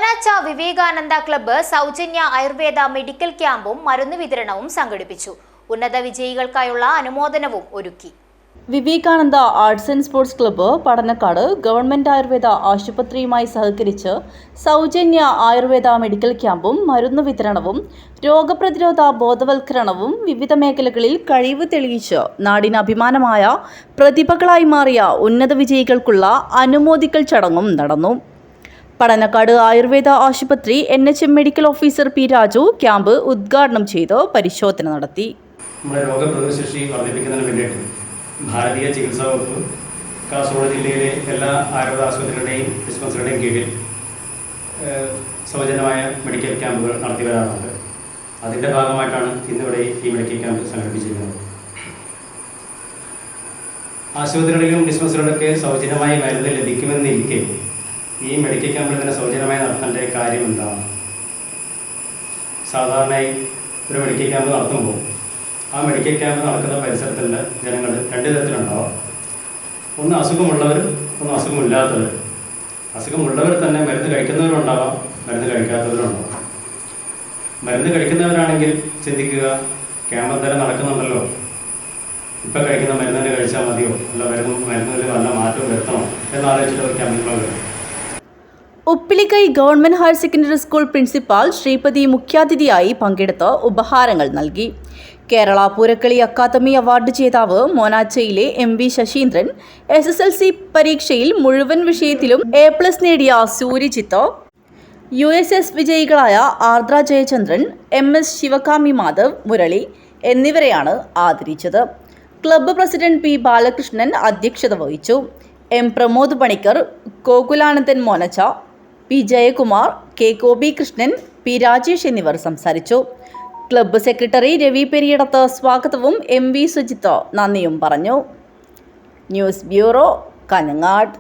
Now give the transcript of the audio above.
Monacha Vivekananda club സൗജന്യ Ayurveda medical ക്യാമ്പും മരുന്ന് വിതരണവും സംഘടിപ്പിച്ചു. ഉന്നത വിജയികൾക്കായുള്ള അനുമോദനവും ഒരുക്കി. Vivekananda arts and sports club Padannakkad government ആയുർവേദ ആശുപത്രിയുമായി സഹകരിച്ച് സൗജന്യ ആയുർവേദ മെഡിക്കൽ ക്യാമ്പും മരുന്ന് വിതരണവും രോഗപ്രതിരോധ ബോധവൽക്കരണവും വിവിധ മേഖലകളിൽ കഴിവ് തെളിയിച്ച് നാടിന് അഭിമാനമായ പ്രതിഭകളായി മാറിയ ഉന്നത വിജയികൾക്കുള്ള അനുമോദിക്കൽ ചടങ്ങും നടന്നു. പടന്നക്കാട് ആയുർവേദ ആശുപത്രി NHM medical officer P Raju camp ഉദ്ഘാടനം ചെയ്ത് പരിശോധന നടത്തി. നമ്മുടെ രോഗപ്രതിരോധശേഷി വർദ്ധിപ്പിക്കുന്നതിന് വേണ്ടിയിട്ട് ഭാരതീയ ചികിത്സാ വകുപ്പ് കാസർഗോഡ് ജില്ലയിലെ എല്ലാ ആയുർവേദ ആശുപത്രികളുടെയും ഡിസ്പെൻസറിയുടെയും കീഴിൽ സൗജന്യമായ മെഡിക്കൽ ക്യാമ്പുകൾ നടത്തി വരാറുണ്ട്. അതിൻ്റെ ഭാഗമായിട്ടാണ് ഇന്നിവിടെ ഈ മെഡിക്കൽ ക്യാമ്പ് സംഘടിപ്പിച്ചിരിക്കുന്നത്. ആശുപത്രികളിലും ഡിസ്പെൻസറികളിലൊക്കെ സൗജന്യമായി മരുന്ന് ലഭിക്കുമെന്നിരിക്കെ ഈ മെഡിക്കൽ ക്യാമ്പിൽ തന്നെ സൗജന്യമായി നടത്തേണ്ട കാര്യം എന്താണ്? സാധാരണയായി ഒരു മെഡിക്കൽ ക്യാമ്പ് നടത്തുമ്പോൾ ആ മെഡിക്കൽ ക്യാമ്പ് നടക്കുന്ന പരിസരത്തുള്ള ജനങ്ങൾ രണ്ട് തരത്തിലുണ്ടാവാം. ഒന്ന് അസുഖമുള്ളവരും ഒന്ന് അസുഖമില്ലാത്തവരും. അസുഖമുള്ളവർ തന്നെ മരുന്ന് കഴിക്കുന്നവരുണ്ടാവാം, മരുന്ന് കഴിക്കാത്തവരുണ്ടാവാം. മരുന്ന് കഴിക്കുന്നവരാണെങ്കിൽ ചിന്തിക്കുക, ക്യാമ്പ് എന്തായാലും നടക്കുന്നുണ്ടല്ലോ, ഇപ്പം കഴിക്കുന്ന മരുന്ന് തന്നെ കഴിച്ചാൽ മതിയോ, അല്ല മരുന്നിൽ നല്ല മാറ്റം വരുത്തണോ എന്നാലോചിച്ചിട്ട് ഒരു ക്യാമ്പിൽ വരും. Uppilikkai government higher secondary school principal Sreepathi മുഖ്യാതിഥിയായി പങ്കെടുത്ത് ഉപഹാരങ്ങൾ നൽകി. കേരള പൂരക്കളി അക്കാദമി അവാർഡ് ജേതാവ് മോനാച്ചയിലെ MV ശശീന്ദ്രൻ, SSLC പരീക്ഷയിൽ മുഴുവൻ വിഷയത്തിലും A+ നേടിയ സൂര്യജിത്ത്, USS വിജയികളായ ആർദ്ര ജയചന്ദ്രൻ, MS ശിവകാമി മാധവ്, മുരളി എന്നിവരെയാണ് ആദരിച്ചത്. ക്ലബ്ബ് പ്രസിഡന്റ് P ബാലകൃഷ്ണൻ അധ്യക്ഷത വഹിച്ചു. M Pramod Panicker, Gokulanandan Monachcha, P Jayakumar, K Gopikrishnan, P Rajesh എന്നിവർ സംസാരിച്ചു. ക്ലബ്ബ് സെക്രട്ടറി രവി പെരിയടത്ത് സ്വാഗതവും MV സുജിത്ത് നന്ദിയും പറഞ്ഞു. News bureau, Kanhangad.